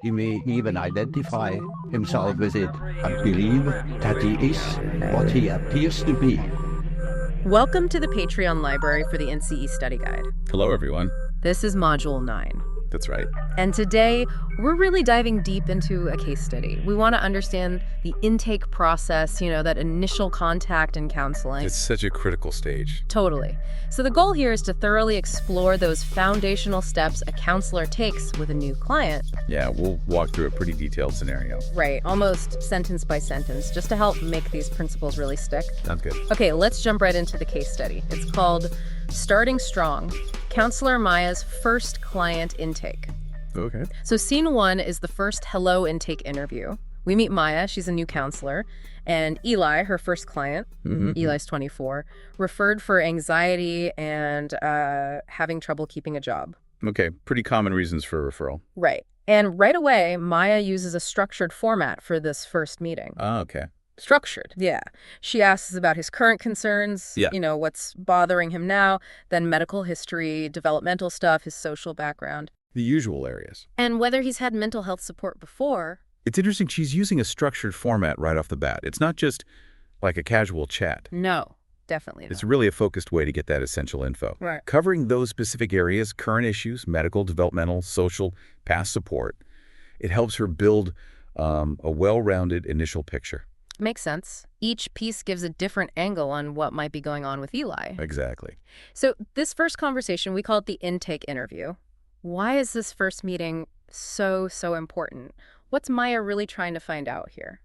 He may even identify himself with it and believe that he is what he appears to be. Welcome to the Patreon library for the NCE Study Guide. Hello, everyone. This is Module 9. That's right. And today, we're really diving deep into a case study. We want to understand the intake process, that initial contact in counseling. It's such a critical stage. Totally. So the goal here is to thoroughly explore those foundational steps a counselor takes with a new client. Yeah, we'll walk through a pretty detailed scenario. Right, almost sentence by sentence, just to help make these principles really stick. Sounds good. Okay, let's jump right into the case study. It's called Starting Strong, Counselor Maya's First Client Intake. Okay. So scene 1 is the first hello intake interview. We meet Maya, she's a new counselor, and Eli, her first client, Eli's 24, referred for anxiety and having trouble keeping a job. Okay, pretty common reasons for referral. Right. And right away, Maya uses a structured format for this first meeting. Oh, okay. Structured, yeah. She asks about his current concerns, what's bothering him now, then medical history, developmental stuff, his social background. The usual areas. And whether he's had mental health support before. It's interesting, she's using a structured format right off the bat. It's not just like a casual chat. No, definitely not. It's really a focused way to get that essential info. Right. Covering those specific areas, current issues, medical, developmental, social, past support, it helps her build a well-rounded initial picture. Makes sense. Each piece gives a different angle on what might be going on with Eli. Exactly. So this first conversation, we call it the intake interview. Why is this first meeting so important? What's Maya really trying to find out here?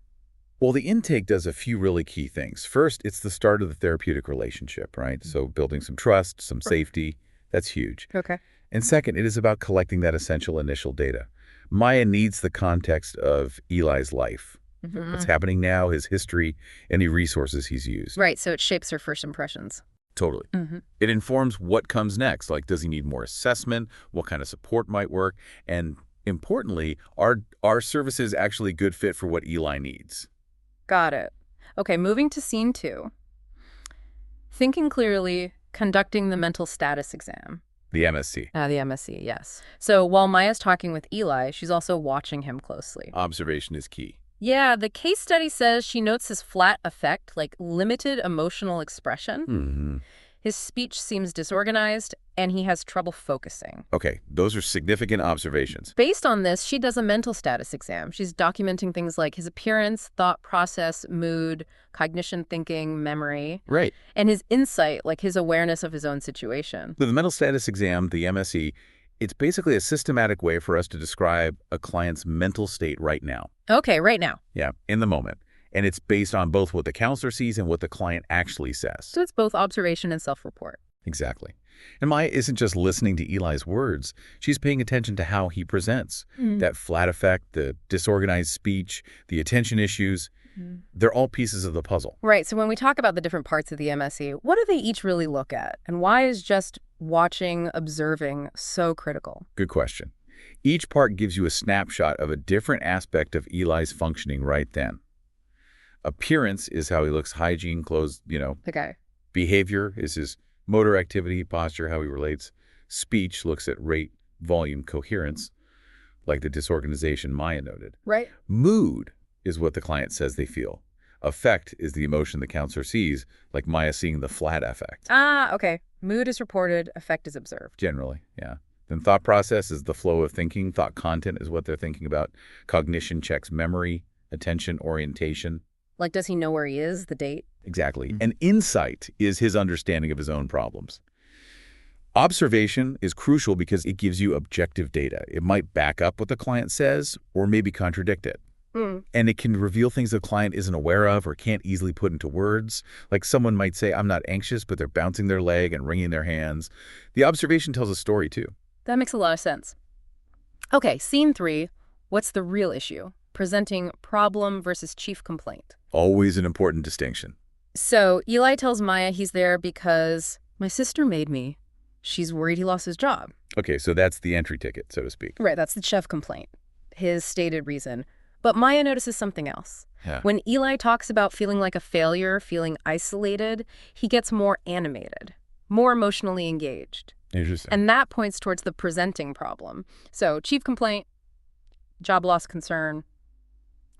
Well, the intake does a few really key things. First, it's the start of the therapeutic relationship, right? So building some trust, some safety, that's huge. Okay. And second, it is about collecting that essential initial data. Maya needs the context of Eli's life. What's happening now, his history, any resources he's used. Right, so it shapes her first impressions. Totally. It informs what comes next. Like, does he need more assessment? What kind of support might work? And importantly, are services actually a good fit for what Eli needs? Got it. Okay, moving to scene 2. Thinking clearly, conducting the mental status exam. The MSC. The MSC, yes. So while Maya's talking with Eli, she's also watching him closely. Observation is key. Yeah, the case study says she notes his flat affect, like limited emotional expression. His speech seems disorganized, and he has trouble focusing. Okay, those are significant observations. Based on this, she does a mental status exam. She's documenting things like his appearance, thought process, mood, cognition, thinking, memory. Right. And his insight, like his awareness of his own situation. The mental status exam, the MSE, it's basically a systematic way for us to describe a client's mental state right now. Okay, right now. Yeah, in the moment. And it's based on both what the counselor sees and what the client actually says. So it's both observation and self-report. Exactly. And Maya isn't just listening to Eli's words. She's paying attention to how he presents. That flat affect, the disorganized speech, the attention issues, they're all pieces of the puzzle. Right. So when we talk about the different parts of the MSE, what do they each really look at? And why is just watching, observing so critical? Good question. Each part gives you a snapshot of a different aspect of Eli's functioning right then. Appearance is how he looks, hygiene, clothes, Okay. Behavior is his motor activity, posture, how he relates. Speech looks at rate, volume, coherence, like the disorganization Maya noted. Right. Mood is what the client says they feel. Affect is the emotion the counselor sees, like Maya seeing the flat affect. Okay. Mood is reported, affect is observed. Generally, yeah. Then thought process is the flow of thinking. Thought content is what they're thinking about. Cognition checks memory, attention, orientation. Like, does he know where he is, the date? Exactly. And insight is his understanding of his own problems. Observation is crucial because it gives you objective data. It might back up what the client says or maybe contradict it. And it can reveal things the client isn't aware of or can't easily put into words. Like someone might say, I'm not anxious, but they're bouncing their leg and wringing their hands. The observation tells a story, too. That makes a lot of sense. Okay, scene 3. What's the real issue? Presenting problem versus chief complaint. Always an important distinction. So Eli tells Maya he's there because my sister made me. She's worried he lost his job. Okay, so that's the entry ticket, so to speak. Right, that's the chef complaint. His stated reason. But Maya notices something else. Yeah. When Eli talks about feeling like a failure, feeling isolated, he gets more animated, more emotionally engaged. Interesting. And that points towards the presenting problem. So chief complaint, job loss concern,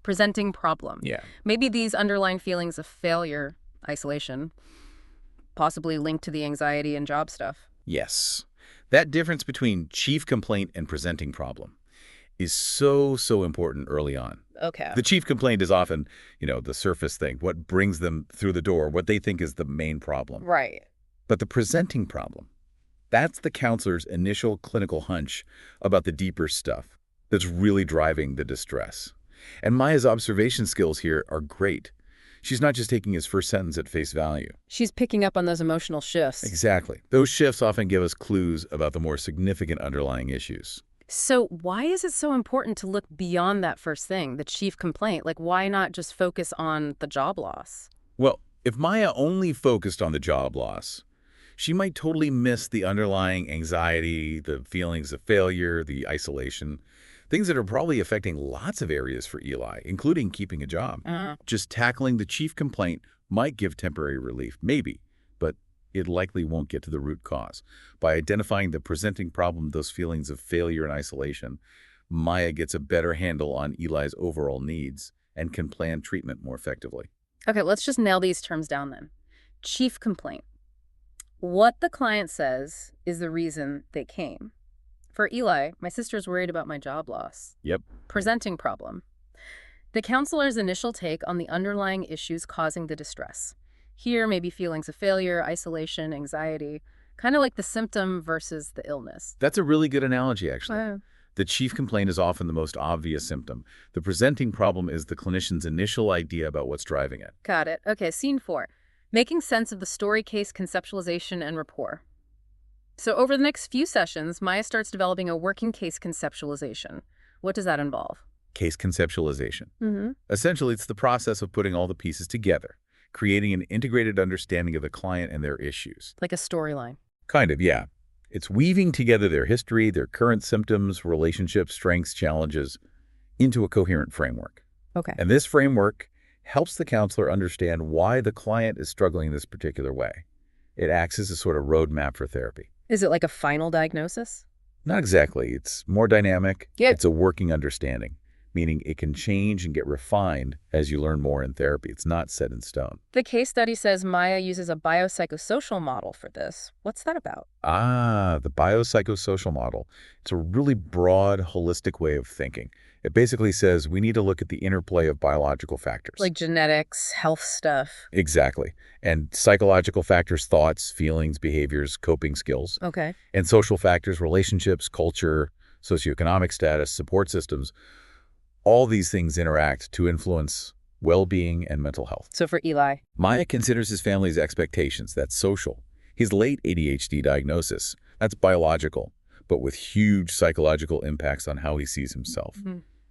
presenting problem. Yeah. Maybe these underlying feelings of failure, isolation, possibly linked to the anxiety and job stuff. Yes. That difference between chief complaint and presenting problem is so important early on. Okay. The chief complaint is often, the surface thing, what brings them through the door, what they think is the main problem. Right. But the presenting problem, that's the counselor's initial clinical hunch about the deeper stuff that's really driving the distress. And Maya's observation skills here are great. She's not just taking his first sentence at face value. She's picking up on those emotional shifts. Exactly. Those shifts often give us clues about the more significant underlying issues. So why is it so important to look beyond that first thing, the chief complaint? Like, why not just focus on the job loss? Well, if Maya only focused on the job loss, she might totally miss the underlying anxiety, the feelings of failure, the isolation, things that are probably affecting lots of areas for Eli, including keeping a job. Just tackling the chief complaint might give temporary relief, maybe, but it likely won't get to the root cause. By identifying the presenting problem, those feelings of failure and isolation, Maya gets a better handle on Eli's overall needs and can plan treatment more effectively. Okay, let's just nail these terms down then. Chief complaint. What the client says is the reason they came. For Eli, my sister's worried about my job loss. Yep. Presenting problem. The counselor's initial take on the underlying issues causing the distress. Here, maybe feelings of failure, isolation, anxiety, kind of like the symptom versus the illness. That's a really good analogy, actually. Wow. The chief complaint is often the most obvious symptom. The presenting problem is the clinician's initial idea about what's driving it. Got it. Okay, scene 4. Making sense of the story case conceptualization and rapport. So over the next few sessions, Maya starts developing a working case conceptualization. What does that involve? Case conceptualization. Essentially, it's the process of putting all the pieces together, creating an integrated understanding of the client and their issues. Like a storyline. Kind of, yeah. It's weaving together their history, their current symptoms, relationships, strengths, challenges into a coherent framework. Okay. And this framework helps the counselor understand why the client is struggling this particular way. It acts as a sort of roadmap for therapy. Is it like a final diagnosis? Not exactly. It's more dynamic. Yeah. It's a working understanding, meaning it can change and get refined as you learn more in therapy. It's not set in stone. The case study says Maya uses a biopsychosocial model for this. What's that about? The biopsychosocial model. It's a really broad, holistic way of thinking. It basically says we need to look at the interplay of biological factors. Like genetics, health stuff. Exactly. And psychological factors, thoughts, feelings, behaviors, coping skills. Okay. And social factors, relationships, culture, socioeconomic status, support systems. All these things interact to influence well-being and mental health. So for Eli. Maya considers his family's expectations. That's social. His late ADHD diagnosis. That's biological, but with huge psychological impacts on how he sees himself.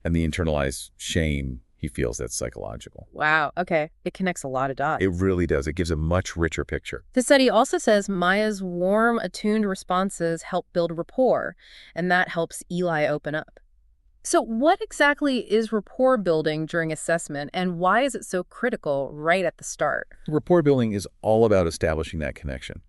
And the internalized shame he feels, that's psychological. Wow. Okay. It connects a lot of dots. It really does. It gives a much richer picture. The study also says Maya's warm, attuned responses help build rapport, and that helps Eli open up. So what exactly is rapport building during assessment, and why is it so critical right at the start? Rapport building is all about establishing that connection.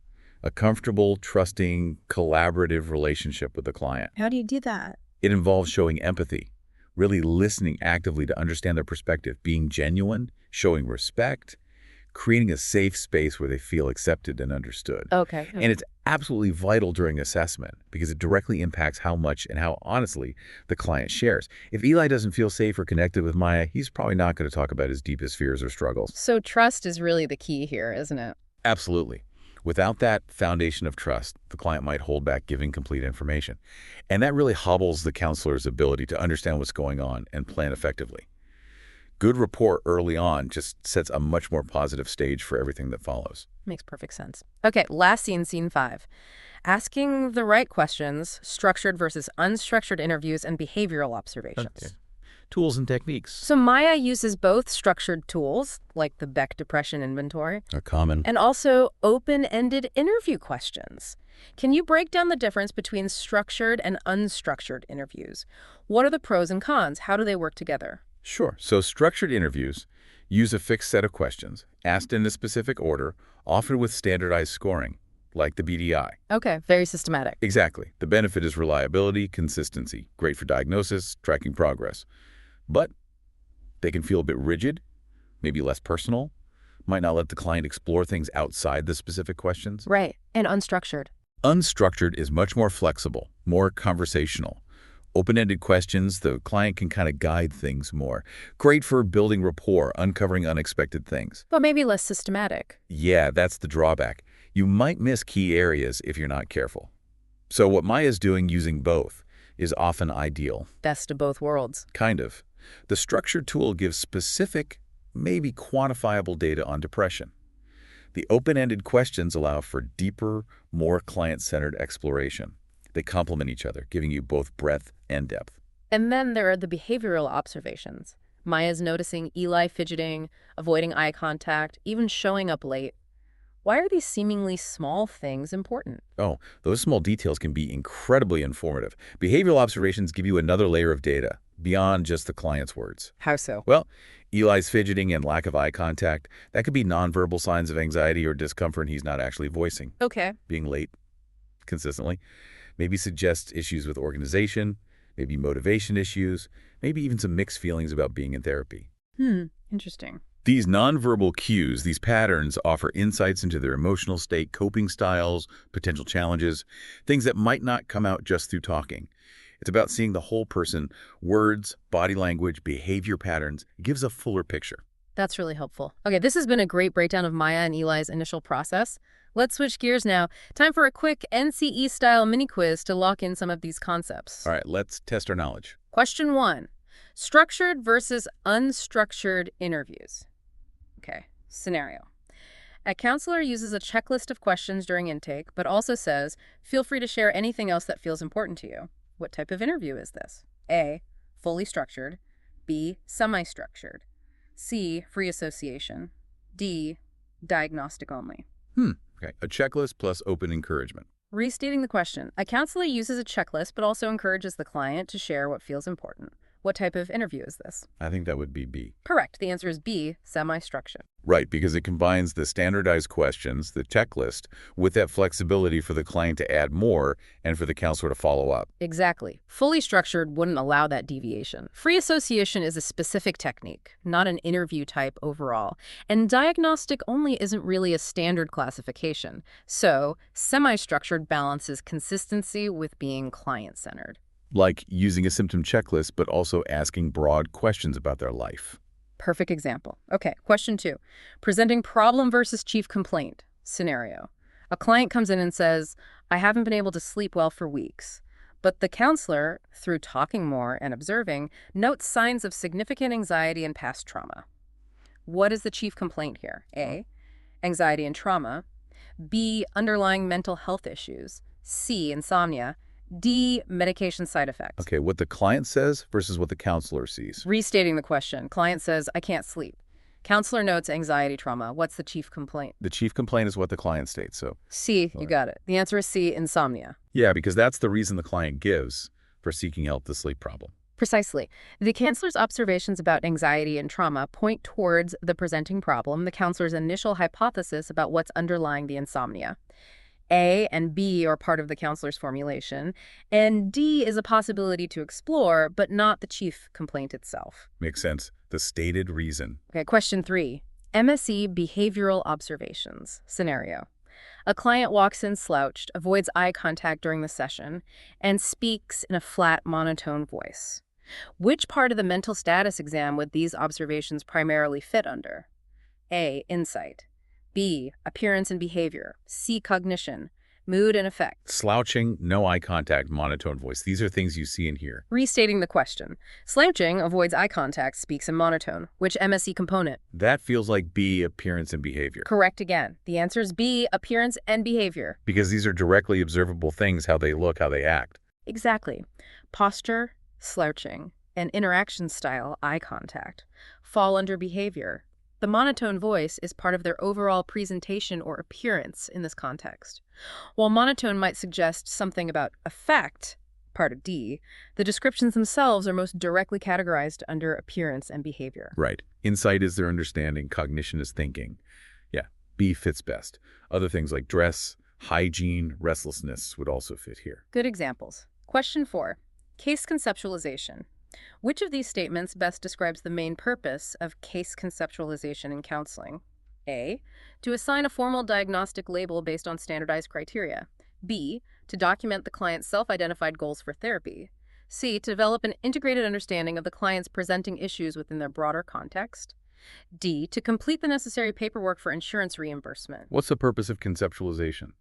A comfortable, trusting, collaborative relationship with the client. How do you do that? It involves showing empathy, really listening actively to understand their perspective, being genuine, showing respect, creating a safe space where they feel accepted and understood. Okay. And it's absolutely vital during assessment because it directly impacts how much and how honestly the client shares. If Eli doesn't feel safe or connected with Maya, he's probably not going to talk about his deepest fears or struggles. So trust is really the key here, isn't it? Absolutely. Without that foundation of trust, the client might hold back giving complete information. And that really hobbles the counselor's ability to understand what's going on and plan effectively. Good rapport early on just sets a much more positive stage for everything that follows. Makes perfect sense. Okay, last scene, scene 5. Asking the right questions, structured versus unstructured interviews, and behavioral observations. Okay. Tools and techniques. So Maya uses both structured tools, like the Beck Depression Inventory, Are common. and also open-ended interview questions. Can you break down the difference between structured and unstructured interviews? What are the pros and cons? How do they work together? Sure. So structured interviews use a fixed set of questions, asked in a specific order, often with standardized scoring. like the BDI. Okay, very systematic. Exactly. The benefit is reliability, consistency, great for diagnosis, tracking progress. But they can feel a bit rigid, maybe less personal, might not let the client explore things outside the specific questions. Right, and unstructured. Unstructured is much more flexible, more conversational. Open-ended questions, the client can kind of guide things more. Great for building rapport, uncovering unexpected things. But maybe less systematic. Yeah, that's the drawback. You might miss key areas if you're not careful. So what Maya's doing using both is often ideal. Best of both worlds. Kind of. The structured tool gives specific, maybe quantifiable data on depression. The open-ended questions allow for deeper, more client-centered exploration. They complement each other, giving you both breadth and depth. And then there are the behavioral observations. Maya's noticing Eli fidgeting, avoiding eye contact, even showing up late. Why are these seemingly small things important? Oh, those small details can be incredibly informative. Behavioral observations give you another layer of data, beyond just the client's words. How so? Well, Eli's fidgeting and lack of eye contact, that could be nonverbal signs of anxiety or discomfort he's not actually voicing. Okay. Being late consistently maybe suggests issues with organization, maybe motivation issues, maybe even some mixed feelings about being in therapy. Interesting. These nonverbal cues, these patterns, offer insights into their emotional state, coping styles, potential challenges, things that might not come out just through talking. It's about seeing the whole person, words, body language, behavior patterns. It gives a fuller picture. That's really helpful. Okay, this has been a great breakdown of Maya and Eli's initial process. Let's switch gears now. Time for a quick NCE-style mini-quiz to lock in some of these concepts. All right, let's test our knowledge. Question 1. Structured versus unstructured interviews. Okay, scenario. A counselor uses a checklist of questions during intake, but also says, feel free to share anything else that feels important to you. What type of interview is this? A, fully structured. B, semi-structured. C, free association. D, diagnostic only. Okay, a checklist plus open encouragement. Restating the question, a counselor uses a checklist but also encourages the client to share what feels important. What type of interview is this? I think that would be B. Correct. The answer is B, semi-structured. Right, because it combines the standardized questions, the checklist, with that flexibility for the client to add more and for the counselor to follow up. Exactly. Fully structured wouldn't allow that deviation. Free association is a specific technique, not an interview type overall. And diagnostic only isn't really a standard classification. So, semi-structured balances consistency with being client-centered. Like using a symptom checklist, but also asking broad questions about their life. Perfect example. Okay, question 2. Presenting problem versus chief complaint scenario. A client comes in and says, I haven't been able to sleep well for weeks. But the counselor, through talking more and observing, notes signs of significant anxiety and past trauma. What is the chief complaint here? A, anxiety and trauma. B, underlying mental health issues. C, insomnia. D, medication side effects. Okay, what the client says versus what the counselor sees. Restating the question, client says, I can't sleep. Counselor notes anxiety trauma. What's the chief complaint? The chief complaint is what the client states, so. C, you got it. The answer is C, insomnia. Yeah, because that's the reason the client gives for seeking help with the sleep problem. Precisely. The counselor's observations about anxiety and trauma point towards the presenting problem, the counselor's initial hypothesis about what's underlying the insomnia. A and B are part of the counselor's formulation, and D is a possibility to explore, but not the chief complaint itself. Makes sense. The stated reason. Okay, question 3. MSE behavioral observations scenario. A client walks in slouched, avoids eye contact during the session, and speaks in a flat, monotone voice. Which part of the mental status exam would these observations primarily fit under? A, insight. B, appearance and behavior. C, cognition. Mood and effect. Slouching, no eye contact, monotone voice. These are things you see and hear. Restating the question. Slouching avoids eye contact, speaks in monotone. Which MSE component? That feels like B, appearance and behavior. Correct again. The answer is B, appearance and behavior. Because these are directly observable things, how they look, how they act. Exactly. Posture, slouching, and interaction style, eye contact, fall under behavior. The monotone voice is part of their overall presentation or appearance in this context. While monotone might suggest something about effect, part of D, the descriptions themselves are most directly categorized under appearance and behavior. Right. Insight is their understanding, cognition is thinking. Yeah, B fits best. Other things like dress, Hygiene, restlessness would also fit here. Good examples. Question 4. Case conceptualization. Which of these statements best describes the main purpose of case conceptualization in counseling? A. To assign a formal diagnostic label based on standardized criteria. B. To document the client's self-identified goals for therapy. C. To develop an integrated understanding of the client's presenting issues within their broader context. D. To complete the necessary paperwork for insurance reimbursement. What's the purpose of conceptualization?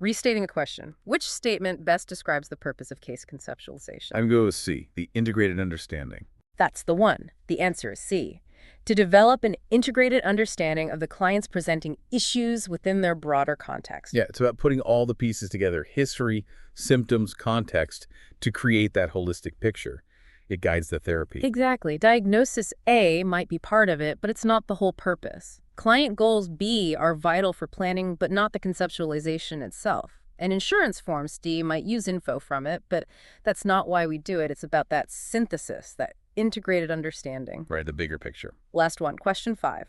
Restating the question. Which statement best describes the purpose of case conceptualization? I'm going to go with C, the integrated understanding. That's the one. The answer is C. To develop an integrated understanding of the client's presenting issues within their broader context. Yeah, it's about putting all the pieces together, history, symptoms, context, to create that holistic picture. It guides the therapy. Exactly. Diagnosis A might be part of it, but it's not the whole purpose. Client goals B are vital for planning, but not the conceptualization itself. And insurance forms D might use info from it, but that's not why we do it. It's about that synthesis, that integrated understanding. Right, the bigger picture. Last one, question 5.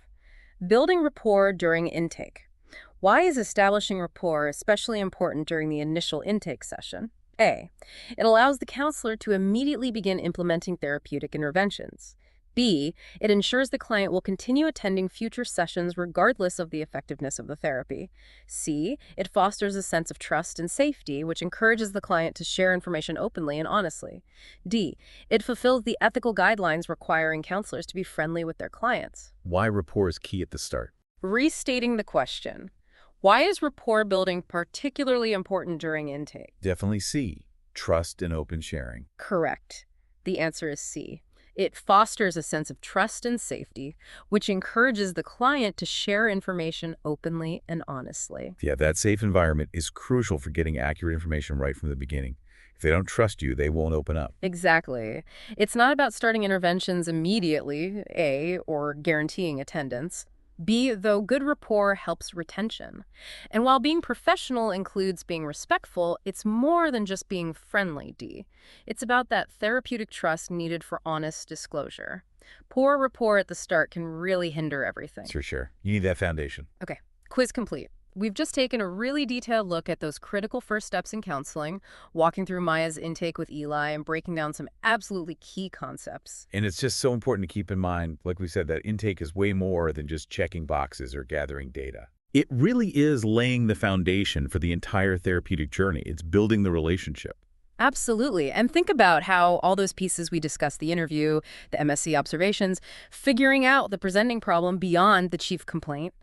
Building rapport during intake. Why is establishing rapport especially important during the initial intake session? A. It allows the counselor to immediately begin implementing therapeutic interventions. B. It ensures the client will continue attending future sessions regardless of the effectiveness of the therapy. C. It fosters a sense of trust and safety, which encourages the client to share information openly and honestly. D. It fulfills the ethical guidelines requiring counselors to be friendly with their clients. Why rapport is key at the start? Restating the question. Why is rapport building particularly important during intake? Definitely C, trust and open sharing. Correct. The answer is C. It fosters a sense of trust and safety, which encourages the client to share information openly and honestly. Yeah, that safe environment is crucial for getting accurate information right from the beginning. If they don't trust you, they won't open up. Exactly. It's not about starting interventions immediately, A, or guaranteeing attendance. B, though good rapport helps retention. And while being professional includes being respectful, it's more than just being friendly, D. It's about that therapeutic trust needed for honest disclosure. Poor rapport at the start can really hinder everything. For sure. You need that foundation. Okay, quiz complete. We've just taken a really detailed look at those critical first steps in counseling, walking through Maya's intake with Eli and breaking down some absolutely key concepts. And it's just so important to keep in mind, like we said, that intake is way more than just checking boxes or gathering data. It really is laying the foundation for the entire therapeutic journey. It's building the relationship. Absolutely. And think about how all those pieces we discussed, the interview, the MSC observations, figuring out the presenting problem beyond the chief complaint,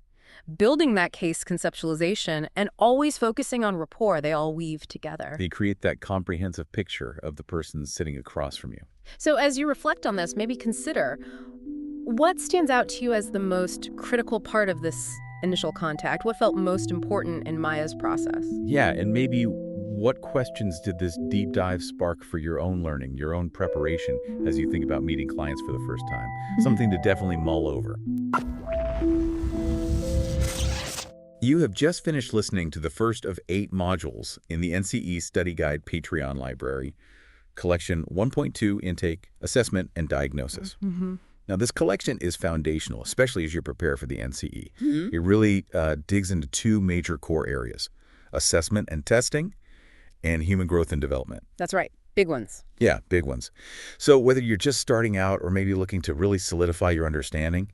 building that case conceptualization, and always focusing on rapport, they all weave together. They create that comprehensive picture of the person sitting across from you. So as you reflect on this, maybe consider what stands out to you as the most critical part of this initial contact? What felt most important in Maya's process? Yeah, and maybe what questions did this deep dive spark for your own learning, your own preparation as you think about meeting clients for the first time? Something to definitely mull over. You have just finished listening to the first of 8 modules in the NCE Study Guide Patreon library, Collection 1.2 Intake, Assessment, and Diagnosis. Now, this collection is foundational, especially as you prepare for the NCE. It really digs into 2 major core areas, assessment and testing, and human growth and development. That's right. Big ones. Yeah, big ones. So whether you're just starting out or maybe looking to really solidify your understanding,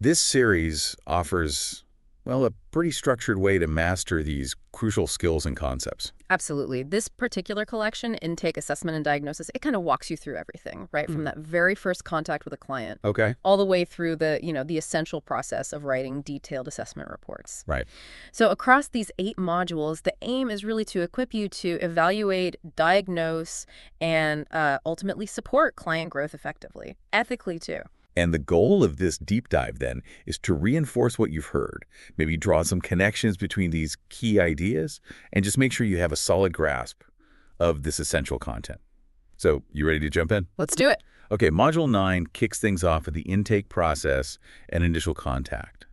this series offers, well, a pretty structured way to master these crucial skills and concepts. Absolutely. This particular collection, Intake, Assessment, and Diagnosis, it kind of walks you through everything, right? From that very first contact with a client. Okay. All the way through the, the essential process of writing detailed assessment reports. Right. So across these 8 modules, the aim is really to equip you to evaluate, diagnose, and ultimately support client growth effectively, ethically too. And the goal of this deep dive, then, is to reinforce what you've heard, maybe draw some connections between these key ideas, and just make sure you have a solid grasp of this essential content. So, you ready to jump in? Let's do it. Okay, Module 9 kicks things off with the intake process and initial contact.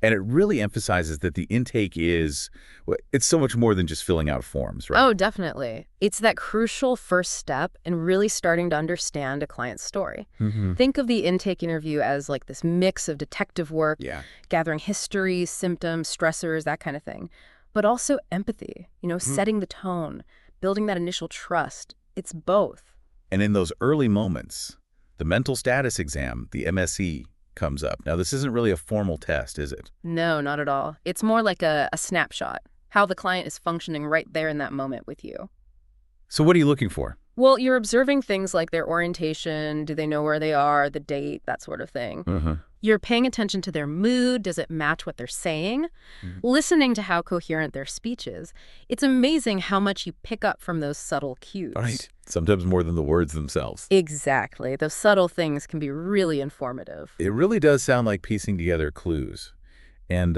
And it really emphasizes that the intake is, well, it's so much more than just filling out forms, right? Oh, definitely. It's that crucial first step in really starting to understand a client's story. Think of the intake interview as like this mix of detective work, gathering history, symptoms, stressors, that kind of thing. but also empathy, setting the tone, building that initial trust. It's both. And in those early moments, the mental status exam, the MSE, comes up. Now, this isn't really a formal test, is it? No, not at all. It's more like a snapshot, how the client is functioning right there in that moment with you. So what are you looking for? Well, you're observing things like their orientation, do they know where they are, the date, that sort of thing. You're paying attention to their mood. Does it match what they're saying? Listening to how coherent their speech is. It's amazing how much you pick up from those subtle cues. Right. Sometimes more than the words themselves. Exactly. Those subtle things can be really informative. It really does sound like piecing together clues. And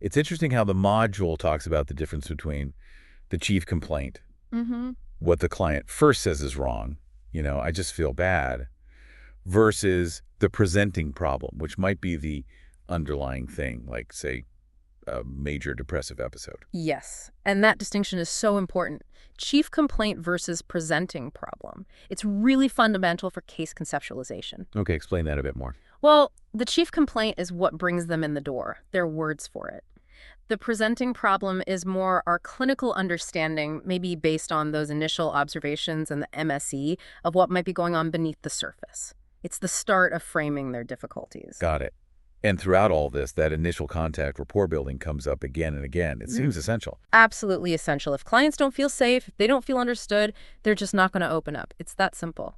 it's interesting how the module talks about the difference between the chief complaint, what the client first says is wrong, I just feel bad, versus the presenting problem, which might be the underlying thing, like, say, a major depressive episode. Yes, and that distinction is so important. Chief complaint versus presenting problem. It's really fundamental for case conceptualization. Okay, explain that a bit more. Well, the chief complaint is what brings them in the door, their words for it. The presenting problem is more our clinical understanding, maybe based on those initial observations and the MSE of what might be going on beneath the surface. It's the start of framing their difficulties. Got it. And throughout all this, that initial contact rapport building comes up again and again. It seems essential. Absolutely essential. If clients don't feel safe, if they don't feel understood, they're just not going to open up. It's that simple.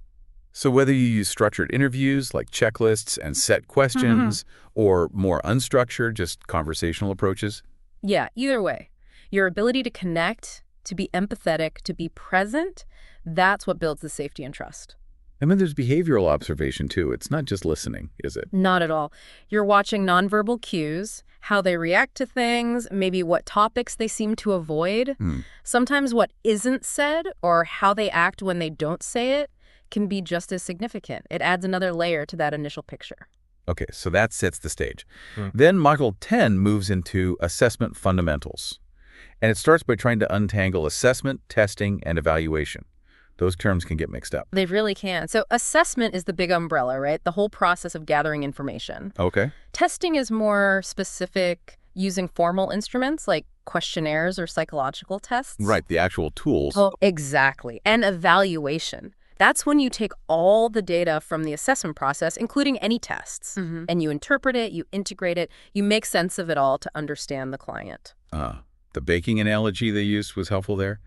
So whether you use structured interviews like checklists and set questions, or more unstructured, just conversational approaches? Yeah, either way. Your ability to connect, to be empathetic, to be present, that's what builds the safety and trust. And then there's behavioral observation, too. It's not just listening, is it? Not at all. You're watching nonverbal cues, how they react to things, maybe what topics they seem to avoid. Sometimes what isn't said or how they act when they don't say it can be just as significant. It adds another layer to that initial picture. Okay, so that sets the stage. Then Module 10 moves into assessment fundamentals. And it starts by trying to untangle assessment, testing, and evaluation. Those terms can get mixed up. They really can. So assessment is the big umbrella, right? The whole process of gathering information. Okay. Testing is more specific, using formal instruments like questionnaires or psychological tests. Right, the actual tools. Oh, exactly. And evaluation. That's when you take all the data from the assessment process, including any tests, and you interpret it, you integrate it, you make sense of it all to understand the client. The baking analogy they used was helpful there.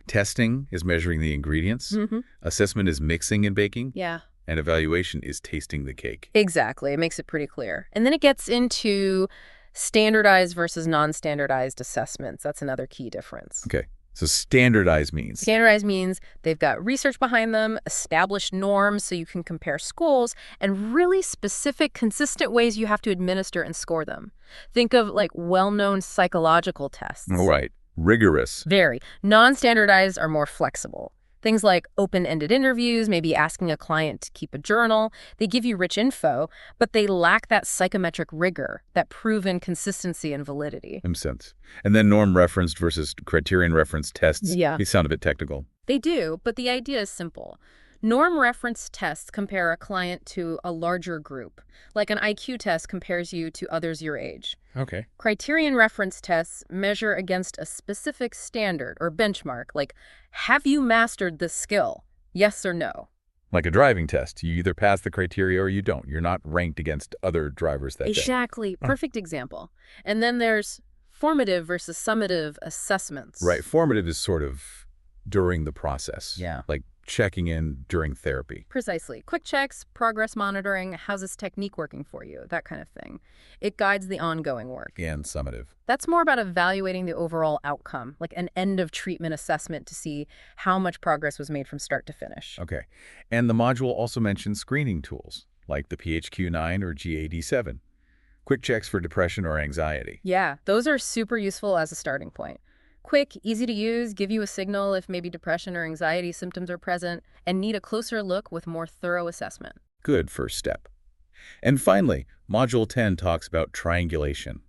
Testing is measuring the ingredients. Assessment is mixing and baking. Yeah. And evaluation is tasting the cake. Exactly. It makes it pretty clear. And then it gets into standardized versus non-standardized assessments. That's another key difference. Okay. So standardized means? Standardized means they've got research behind them, established norms so you can compare schools, and really specific, consistent ways you have to administer and score them. Think of like well-known psychological tests. Right. Rigorous. Very. Non-standardized are more flexible. Things like open-ended interviews, maybe asking a client to keep a journal. They give you rich info, but they lack that psychometric rigor, that proven consistency and validity. Makes sense. And then norm-referenced versus criterion-referenced tests. Yeah. They sound a bit technical. They do, but the idea is simple. Norm-referenced tests compare a client to a larger group, like an IQ test compares you to others your age. Okay. Criterion reference tests measure against a specific standard or benchmark, like, have you mastered this skill? Yes or no? Like a driving test. You either pass the criteria or you don't. You're not ranked against other drivers that day. Exactly. Perfect example. And then there's formative versus summative assessments. Right. Formative is sort of during the process. Yeah. Like checking in during therapy. Precisely. Quick checks, progress monitoring, how's this technique working for you, that kind of thing. It guides the ongoing work. And summative. That's more about evaluating the overall outcome, like an end-of-treatment assessment to see how much progress was made from start to finish. Okay. And the module also mentions screening tools, like the PHQ-9 or GAD-7. Quick checks for depression or anxiety. Yeah, those are super useful as a starting point. Quick, easy to use, give you a signal if maybe depression or anxiety symptoms are present, and need a closer look with more thorough assessment. Good first step. And finally, Module 10 talks about triangulation.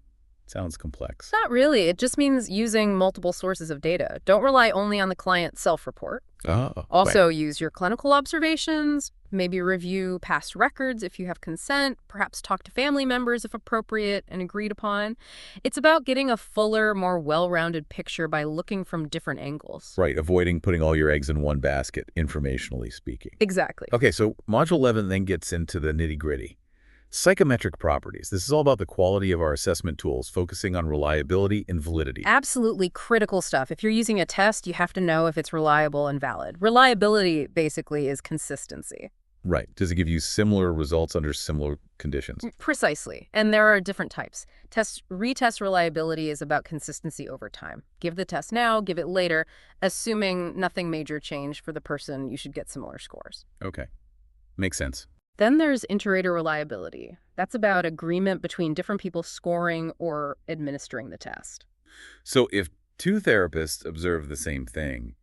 Sounds complex. Not really. It just means using multiple sources of data. Don't rely only on the client's self-report. Oh, Also, use your clinical observations, maybe review past records if you have consent, perhaps talk to family members if appropriate and agreed upon. It's about getting a fuller, more well-rounded picture by looking from different angles. right. Avoiding putting all your eggs in one basket, informationally speaking. Exactly. Okay, so Module 11 then gets into the nitty-gritty. Psychometric properties. This is all about the quality of our assessment tools, focusing on reliability and validity. Absolutely critical stuff. If you're using a test, you have to know if it's reliable and valid. Reliability, basically, is consistency. Right. Does it give you similar results under similar conditions? Precisely. And there are different types. Retest reliability is about consistency over time. Give the test now, give it later. Assuming nothing major changed for the person, you should get similar scores. Okay. Makes sense. Then there's inter-rater reliability. That's about agreement between different people scoring or administering the test. So if two therapists observe the same thing,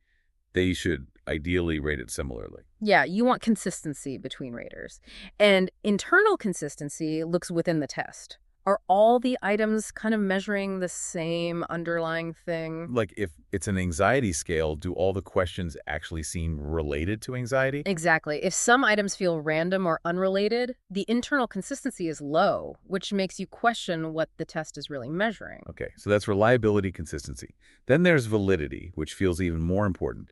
they should ideally rate it similarly. Yeah, you want consistency between raters. And internal consistency looks within the test. Are all the items kind of measuring the same underlying thing? Like if it's an anxiety scale, do all the questions actually seem related to anxiety? Exactly. If some items feel random or unrelated, the internal consistency is low, which makes you question what the test is really measuring. Okay, so that's reliability, consistency. Then there's validity, which feels even more important.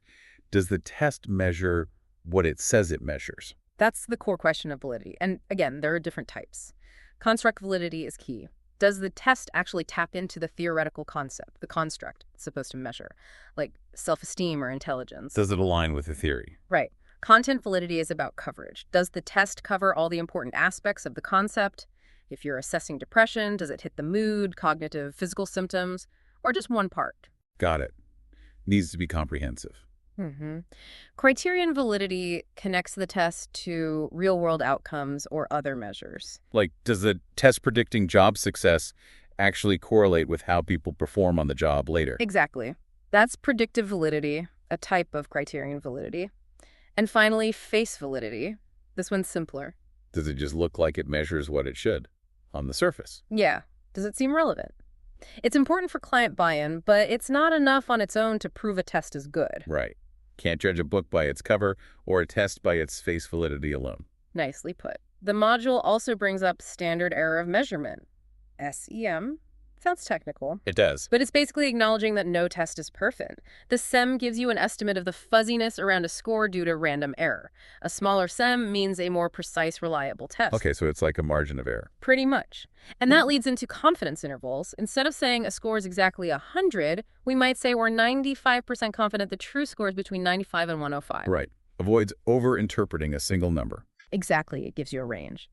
Does the test measure what it says it measures? That's the core question of validity. And again, there are different types. Construct validity is key. Does the test actually tap into the theoretical concept, the construct it's supposed to measure, like self-esteem or intelligence? Does it align with the theory? Right. Content validity is about coverage. Does the test cover all the important aspects of the concept? If you're assessing depression, does it hit the mood, cognitive, physical symptoms, or just one part? Got it. Needs to be comprehensive. Criterion validity connects the test to real-world outcomes or other measures. Like, does the test predicting job success actually correlate with how people perform on the job later? Exactly. That's predictive validity, a type of criterion validity. And finally, face validity. This one's simpler. Does it just look like it measures what it should on the surface? Yeah. Does it seem relevant? It's important for client buy-in, but it's not enough on its own to prove a test is good. Right. Can't judge a book by its cover or a test by its face validity alone. Nicely put. The module also brings up standard error of measurement, SEM. Sounds technical. It does. But it's basically acknowledging that no test is perfect. The SEM gives you an estimate of the fuzziness around a score due to random error. A smaller SEM means a more precise, reliable test. Okay, so it's like a margin of error. Pretty much. And that leads into confidence intervals. Instead of saying a score is exactly 100, we might say we're 95% confident the true score is between 95 and 105. Right. Avoids over-interpreting a single number. Exactly. It gives you a range.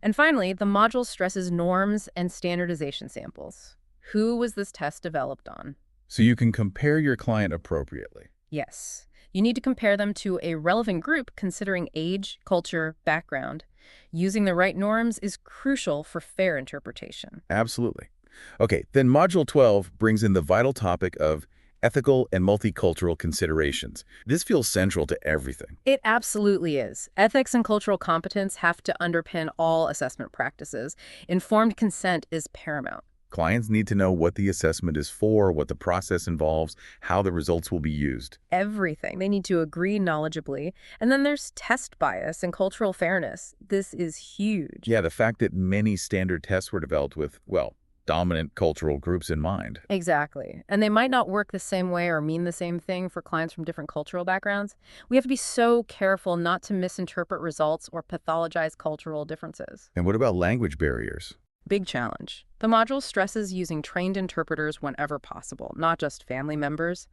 And finally, the module stresses norms and standardization samples. Who was this test developed on? So you can compare your client appropriately. Yes. You need to compare them to a relevant group considering age, culture, background. Using the right norms is crucial for fair interpretation. Absolutely. Okay, then Module 12 brings in the vital topic of ethical and multicultural considerations. This feels central to everything. It absolutely is. Ethics and cultural competence have to underpin all assessment practices. Informed consent is paramount. Clients need to know what the assessment is for, what the process involves, how the results will be used. Everything. They need to agree knowledgeably. And then there's test bias and cultural fairness. This is huge. Yeah, the fact that many standard tests were developed with, well, dominant cultural groups in mind. Exactly. And they might not work the same way or mean the same thing for clients from different cultural backgrounds. We have to be so careful not to misinterpret results or pathologize cultural differences. And what about language barriers? Big challenge. The module stresses using trained interpreters whenever possible, not just family members.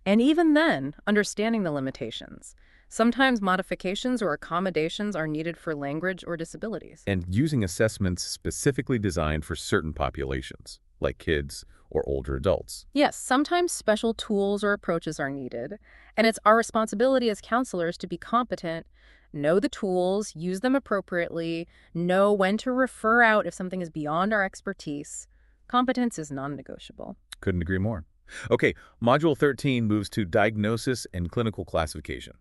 And even then, understanding the limitations. Sometimes modifications or accommodations are needed for language or disabilities. And using assessments specifically designed for certain populations, like kids or older adults. Yes, sometimes special tools or approaches are needed, and it's our responsibility as counselors to be competent, know the tools, use them appropriately, know when to refer out if something is beyond our expertise. Competence is non-negotiable. Couldn't agree more. Okay, Module 13 moves to diagnosis and clinical classification.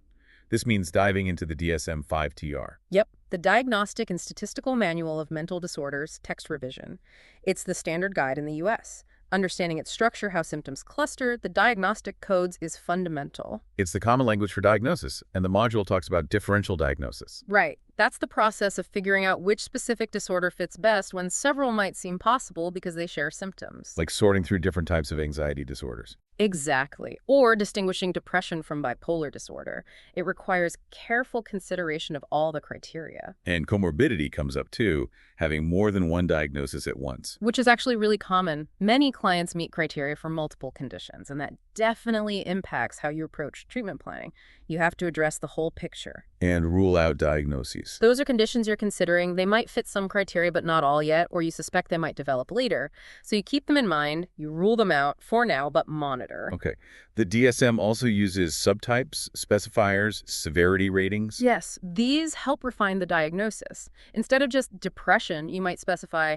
This means diving into the DSM-5-TR. Yep, the Diagnostic and Statistical Manual of Mental Disorders, text revision. It's the standard guide in the U.S. Understanding its structure, how symptoms cluster, the diagnostic codes is fundamental. It's the common language for diagnosis, and the module talks about differential diagnosis. Right. That's the process of figuring out which specific disorder fits best when several might seem possible because they share symptoms. Like sorting through different types of anxiety disorders. Exactly. Or distinguishing depression from bipolar disorder. It requires careful consideration of all the criteria. And comorbidity comes up too, having more than one diagnosis at once. Which is actually really common. Many clients meet criteria for multiple conditions, and that definitely impacts how you approach treatment planning. You have to address the whole picture. And rule out diagnoses. Those are conditions you're considering. They might fit some criteria, but not all yet, or you suspect they might develop later. So you keep them in mind, you rule them out for now, but monitor. Okay. The DSM also uses subtypes, specifiers, severity ratings. Yes, these help refine the diagnosis. Instead of just depression, you might specify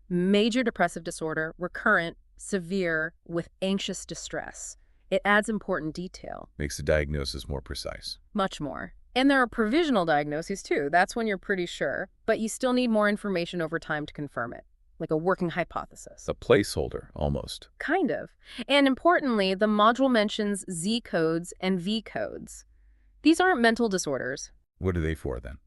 major depressive disorder, recurrent, severe, with anxious distress. It adds important detail. Makes the diagnosis more precise. Much more. And there are provisional diagnoses too. That's when you're pretty sure, but you still need more information over time to confirm it, like a working hypothesis. A placeholder, almost. Kind of. And importantly, the module mentions Z codes and V codes. These aren't mental disorders. What are they for then?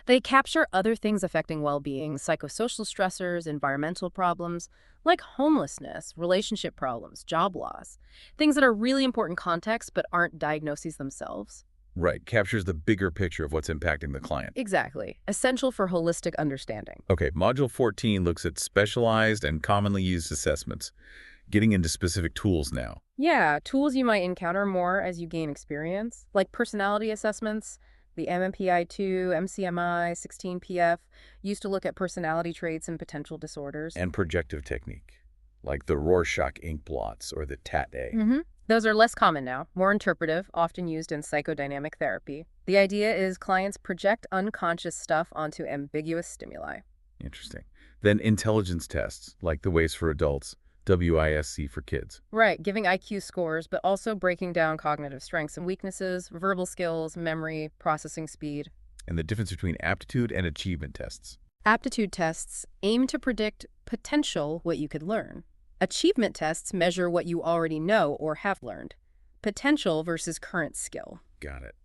They capture other things affecting well-being, psychosocial stressors, environmental problems, like homelessness, relationship problems, job loss. Things that are really important context but aren't diagnoses themselves. Right, captures the bigger picture of what's impacting the client. Exactly. Essential for holistic understanding. Okay, Module 14 looks at specialized and commonly used assessments, getting into specific tools now. Yeah, tools you might encounter more as you gain experience, like personality assessments, the MMPI-2, MCMI, 16PF, used to look at personality traits and potential disorders. And projective technique, like the Rorschach ink blots or the TAT-A. Those are less common now, more interpretive, often used in psychodynamic therapy. The idea is clients project unconscious stuff onto ambiguous stimuli. Interesting. Then intelligence tests, like the WAIS for adults, WISC for kids. Right, giving IQ scores, but also breaking down cognitive strengths and weaknesses, verbal skills, memory, processing speed. And the difference between aptitude and achievement tests. Aptitude tests aim to predict potential, what you could learn. Achievement tests measure what you already know or have learned. Potential versus current skill. Got it.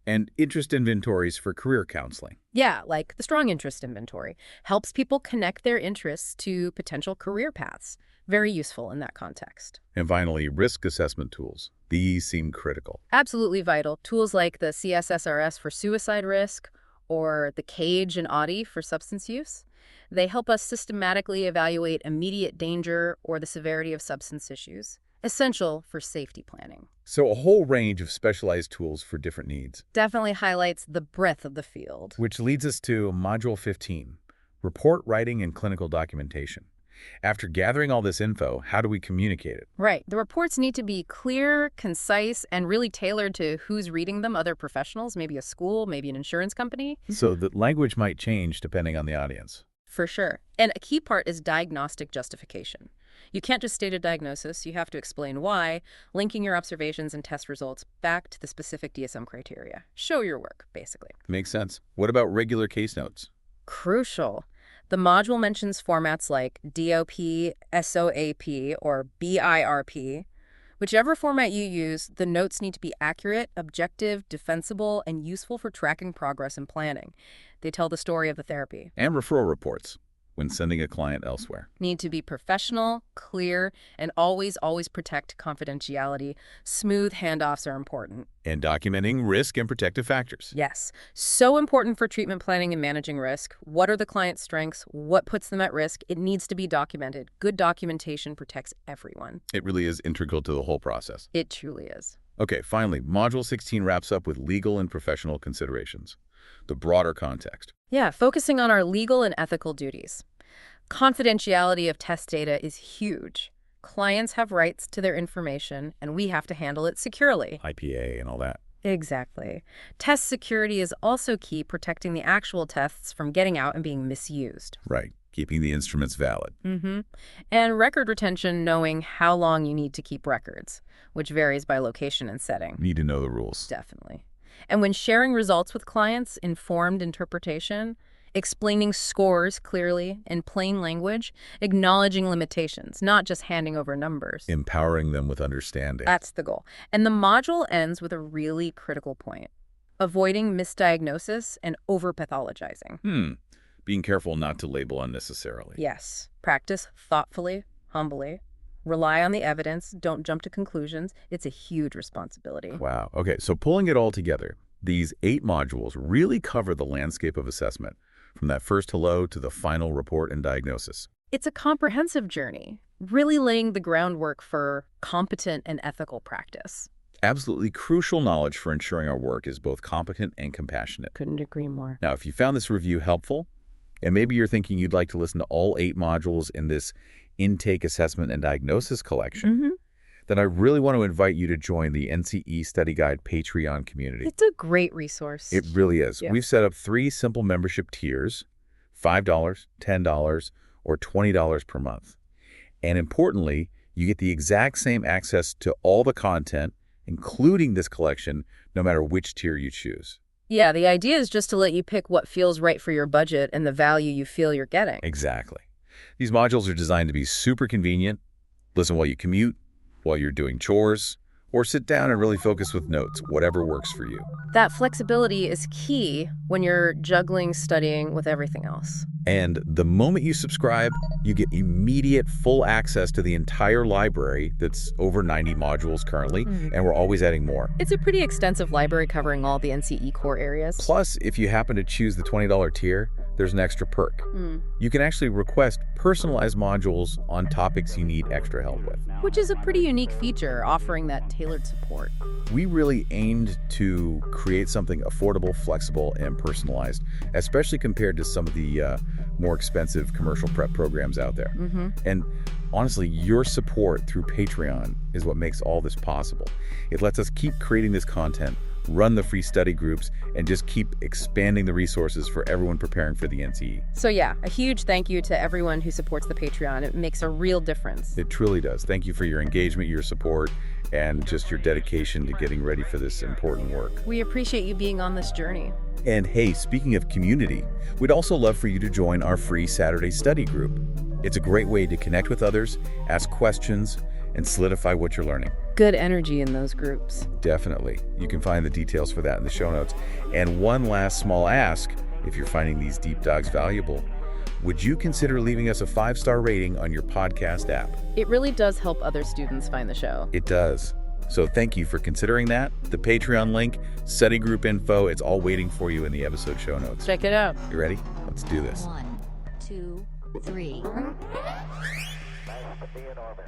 And interest inventories for career counseling. Yeah, like the strong interest inventory. Helps people connect their interests to potential career paths. Very useful in that context. And finally, risk assessment tools. These seem critical. Absolutely vital. Tools like the CSSRS for suicide risk or the CAGE and AUDI for substance use. They help us systematically evaluate immediate danger or the severity of substance issues. Essential for safety planning. So a whole range of specialized tools for different needs. Definitely highlights the breadth of the field. Which leads us to Module 15, Report Writing and Clinical Documentation. After gathering all this info, how do we communicate it? Right. The reports need to be clear, concise, and really tailored to who's reading them, other professionals, maybe a school, maybe an insurance company. So the language might change depending on the audience. For sure. And a key part is diagnostic justification. You can't just state a diagnosis, you have to explain why, linking your observations and test results back to the specific DSM criteria. Show your work, basically. Makes sense. What about regular case notes? Crucial. The module mentions formats like DOP, SOAP, or BIRP. Whichever format you use, the notes need to be accurate, objective, defensible, and useful for tracking progress and planning. They tell the story of the therapy. And referral reports when sending a client elsewhere. Need to be professional, clear, and always protect confidentiality. Smooth handoffs are important. And documenting risk and protective factors. Yes. So important for treatment planning and managing risk. What are the client's strengths? What puts them at risk? It needs to be documented. Good documentation protects everyone. It really is integral to the whole process. It truly is. Okay, finally, Module 16 wraps up with legal and professional considerations. The broader context. Yeah, focusing on our legal and ethical duties. Confidentiality of test data is huge. Clients have rights to their information, and we have to handle it securely. IPA and all that. Exactly. Test security is also key, protecting the actual tests from getting out and being misused. Right, keeping the instruments valid. And record retention, knowing how long you need to keep records, which varies by location and setting. Need to know the rules. Definitely. And when sharing results with clients, informed interpretation, explaining scores clearly in plain language, acknowledging limitations, not just handing over numbers. Empowering them with understanding. That's the goal. And the module ends with a really critical point: avoiding misdiagnosis and over-pathologizing. Being careful not to label unnecessarily. Yes. Practice thoughtfully, humbly. Rely on the evidence. Don't jump to conclusions. It's a huge responsibility. Wow. Okay, so pulling it all together, these 8 modules really cover the landscape of assessment, from that first hello to the final report and diagnosis. It's a comprehensive journey, really laying the groundwork for competent and ethical practice. Absolutely crucial knowledge for ensuring our work is both competent and compassionate. Couldn't agree more. Now, if you found this review helpful, and maybe you're thinking you'd like to listen to all 8 modules in this Intake Assessment and Diagnosis collection, then I really want to invite you to join the NCE Study Guide Patreon community. It's a great resource. It really is. Yeah. We've set up 3 simple membership tiers: $5, $10, or $20 per month. And importantly, you get the exact same access to all the content, including this collection, no matter which tier you choose. Yeah, the idea is just to let you pick what feels right for your budget and the value you feel you're getting. Exactly. These modules are designed to be super convenient. Listen while you commute, while you're doing chores, or sit down and really focus with notes, whatever works for you. That flexibility is key when you're juggling studying with everything else. And the moment you subscribe, you get immediate full access to the entire library that's over 90 modules currently, and we're always adding more. It's a pretty extensive library covering all the NCE core areas. Plus, if you happen to choose the $20 tier, there's an extra perk. You can actually request personalized modules on topics you need extra help with. Which is a pretty unique feature, offering that tailored support. We really aimed to create something affordable, flexible, and personalized, especially compared to some of the more expensive commercial prep programs out there. And honestly, your support through Patreon is what makes all this possible. It lets us keep creating this content, run the free study groups, and just keep expanding the resources for everyone preparing for the NCE. So yeah, a huge thank you to everyone who supports the Patreon. It makes a real difference. It truly does. Thank you for your engagement, your support, and just your dedication to getting ready for this important work. We appreciate you being on this journey. And hey, speaking of community, we'd also love for you to join our free Saturday study group. It's a great way to connect with others, ask questions, and solidify what you're learning. Good energy in those groups. Definitely. You can find the details for that in the show notes. And one last small ask, if you're finding these deep dives valuable, would you consider leaving us a 5-star rating on your podcast app? It really does help other students find the show. It does. So thank you for considering that. The Patreon link, study group info, it's all waiting for you in the episode show notes. Check it out. You ready? Let's do this. 1, 2, 3. Nice to be in orbit.